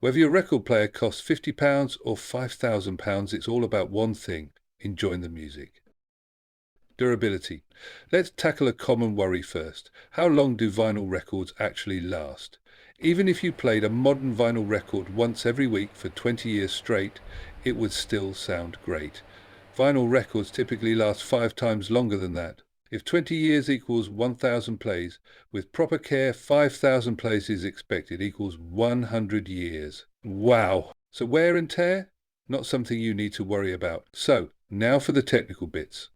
Whether your record player costs £50 or £5,000, it's all about one thing: enjoying the music. Durability. Let's tackle a common worry first. How long do vinyl records actually last? Even if you played a modern vinyl record once every week for 20 years straight, it would still sound great. Vinyl records typically last 5 times longer than that. If 20 years equals 1,000 plays, with proper care 5,000 plays is expected, equals 100 years. Wow! So wear and tear? Not something you need to worry about. So, now for the technical bits.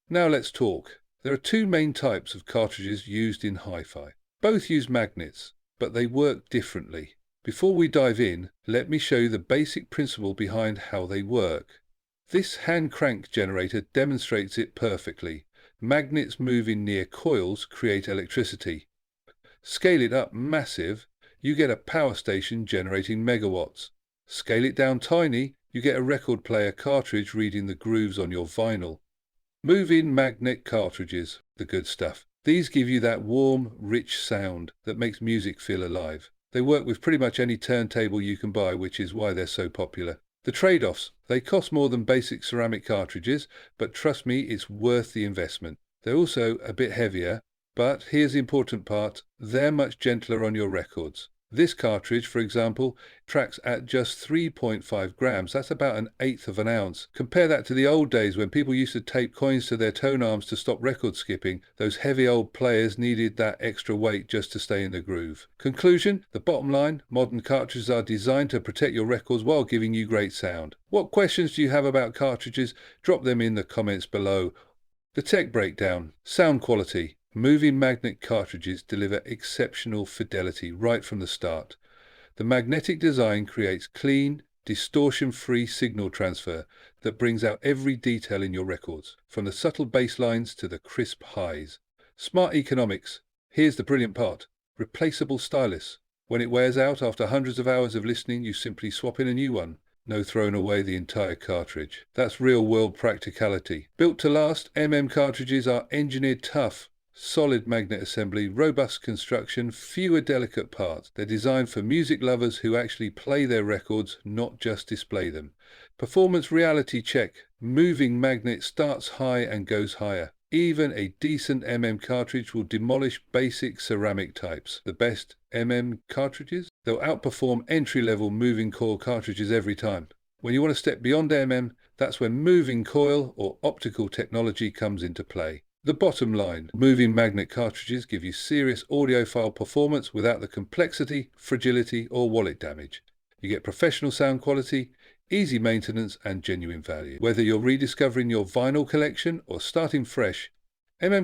Now let's talk. There are two main types of cartridges used in hi-fi. Both use magnets, but they work differently. Before we dive in, let me show you the basic principle behind how they work. This hand crank generator demonstrates it perfectly. Magnets moving near coils create electricity. Scale it up massive, you get a power station generating megawatts. Scale it down tiny, you get a record player cartridge reading the grooves on your vinyl. Moving magnet cartridges, the good stuff. These give you that warm, rich sound that makes music feel alive. They work with pretty much any turntable you can buy, which is why they're so popular. The trade-offs: they cost more than basic ceramic cartridges, but trust me, it's worth the investment. They're also a bit heavier, but here's the important part: they're much gentler on your records. This cartridge, for example, tracks at just 3.5 grams. That's about 1/8 of an ounce. Compare that to the old days when people used to tape coins to their tone arms to stop record skipping. Those heavy old players needed that extra weight just to stay in the groove. Conclusion: the bottom line: modern cartridges are designed to protect your records while giving you great sound. What questions do you have about cartridges? Drop them in the comments below. The tech breakdown. Sound quality. Moving magnet cartridges deliver exceptional fidelity right from the start. The magnetic design creates clean, distortion-free signal transfer that brings out every detail in your records, from the subtle bass lines to the crisp highs. Smart economics. Here's the brilliant part: replaceable stylus. When it wears out after hundreds of hours of listening, you simply swap in a new one. No throwing away the entire cartridge. That's real-world practicality. Built to last, cartridges are engineered tough. Solid magnet assembly, robust construction, fewer delicate parts. They're designed for music lovers who actually play their records, not just display them. Performance reality check. Moving magnet starts high and goes higher. Even a decent cartridge will demolish basic ceramic types. The best cartridges? They'll outperform entry-level moving coil cartridges every time. When you want to step beyond that's when moving coil or optical technology comes into play. The bottom line: moving magnet cartridges give you serious audiophile performance without the complexity, fragility, or wallet damage. You get professional sound quality, easy maintenance, and genuine value. Whether you're rediscovering your vinyl collection or starting fresh,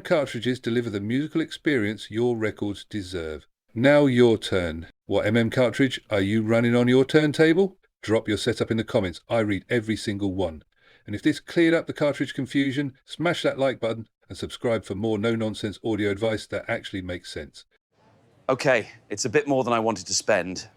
cartridges deliver the musical experience your records deserve. Now your turn. What cartridge are you running on your turntable? Drop your setup in the comments. I read every single one. And if this cleared up the cartridge confusion, smash that like button and subscribe for more no-nonsense audio advice that actually makes sense. Okay, it's a bit more than I wanted to spend.